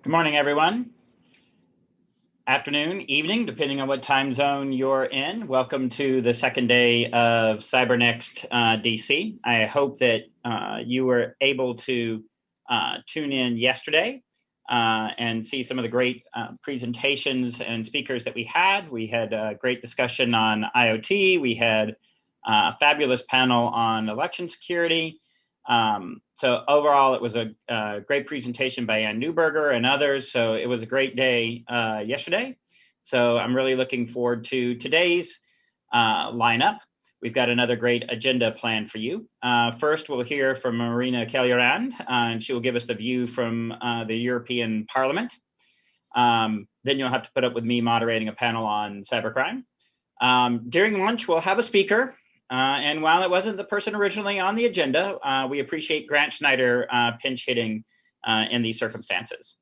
Good morning, everyone. Afternoon, evening, depending on what time zone you're in. Welcome to the second day of CyberNextDC. I hope that you were able to tune in yesterday and see some of the great presentations and speakers that we had. We had a great discussion on IoT. We had a fabulous panel on election security. So overall, it was a great presentation by Ann Newberger and others. So it was a great day yesterday. So I'm really looking forward to today's lineup. We've got another great agenda planned for you. First, we'll hear from Marina Kellyarand, and she will give us the view from the European Parliament. Then you'll have to put up with me moderating a panel on cybercrime. During lunch, we'll have a speaker. And while it wasn't the person originally on the agenda, we appreciate Grant Schneider pinch hitting in these circumstances.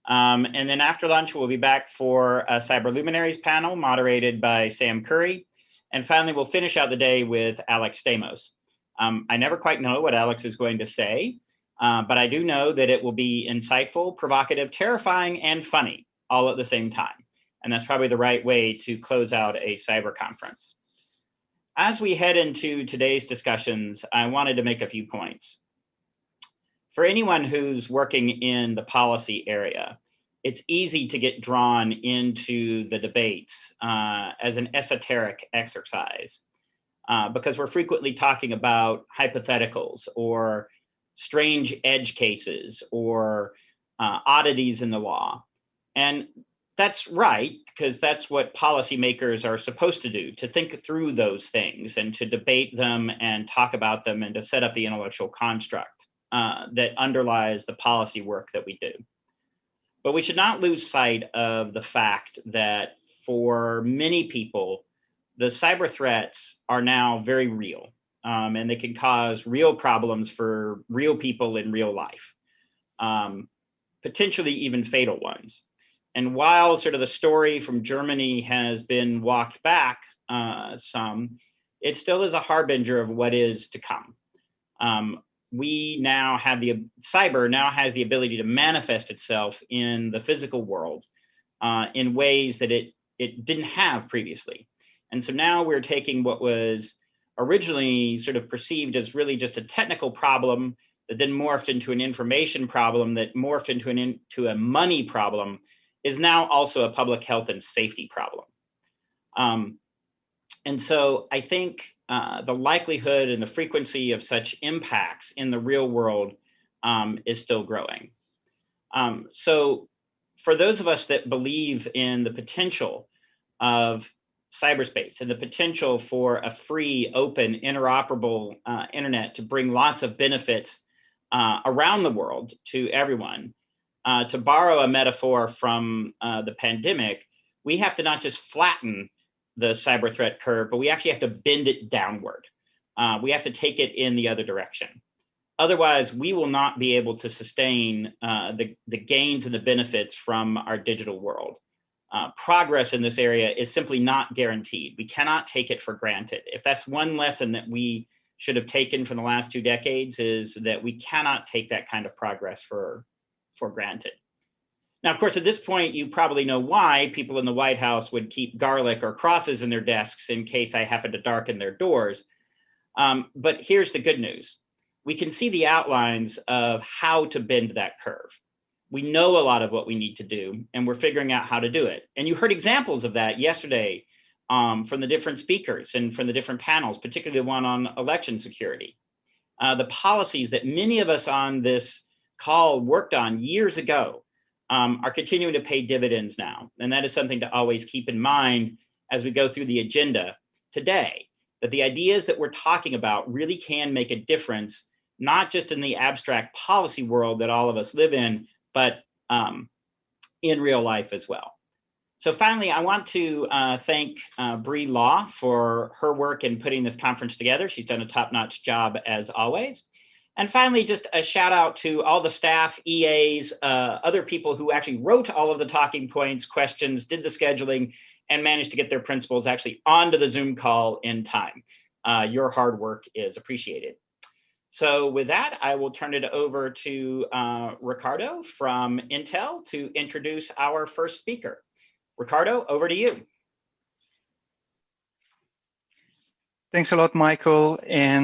And then after lunch, we'll be back for a Cyber Luminaries panel moderated by Sam Curry. And finally, we'll finish out the day with Alex Stamos. I never quite know what Alex is going to say, but I do know that it will be insightful, provocative, terrifying, and funny all at the same time. And that's probably the right way to close out a cyber conference. As we head into today's discussions, I wanted to make a few points. For anyone who's working in the policy area, it's easy to get drawn into the debates as an esoteric exercise because we're frequently talking about hypotheticals or strange edge cases or oddities in the law. And that's right, because that's what policymakers are supposed to do, to think through those things and to debate them and talk about them and to set up the intellectual construct that underlies the policy work that we do. But we should not lose sight of the fact that for many people, the cyber threats are now very real, and they can cause real problems for real people in real life, potentially even fatal ones. And while sort of the story from Germany has been walked back some, it still is a harbinger of what is to come. We now have cyber now has the ability to manifest itself in the physical world in ways that it didn't have previously. And so now we're taking what was originally sort of perceived as really just a technical problem that then morphed into an information problem that morphed into a money problem is now also a public health and safety problem. And so I think the likelihood and the frequency of such impacts in the real world is still growing. So for those of us that believe in the potential of cyberspace and the potential for a free, open, interoperable internet to bring lots of benefits around the world to everyone, to borrow a metaphor from the pandemic, we have to not just flatten the cyber threat curve, but we actually have to bend it downward. We have to take it in the other direction. Otherwise, we will not be able to sustain the gains and the benefits from our digital world. Progress in this area is simply not guaranteed. We cannot take it for granted. If that's one lesson that we should have taken from the last 2 decades, is that we cannot take that kind of progress for granted. Now, of course, at this point, you probably know why people in the White House would keep garlic or crosses in their desks in case I happen to darken their doors. But here's the good news. We can see the outlines of how to bend that curve. We know a lot of what we need to do, and we're figuring out how to do it. And you heard examples of that yesterday from the different speakers and from the different panels, particularly the one on election security. The policies that many of us on this call worked on years ago are continuing to pay dividends now. And that is something to always keep in mind as we go through the agenda today, that the ideas that we're talking about really can make a difference, not just in the abstract policy world that all of us live in, but in real life as well. So finally, I want to thank Bree Law for her work in putting this conference together. She's done a top-notch job as always. And finally, just a shout out to all the staff, EAs, other people who actually wrote all of the talking points, questions, did the scheduling, and managed to get their principals actually onto the Zoom call in time. Your hard work is appreciated. So with that, I will turn it over to Ricardo from Intel to introduce our first speaker. Ricardo, over to you. Thanks a lot, Michael. And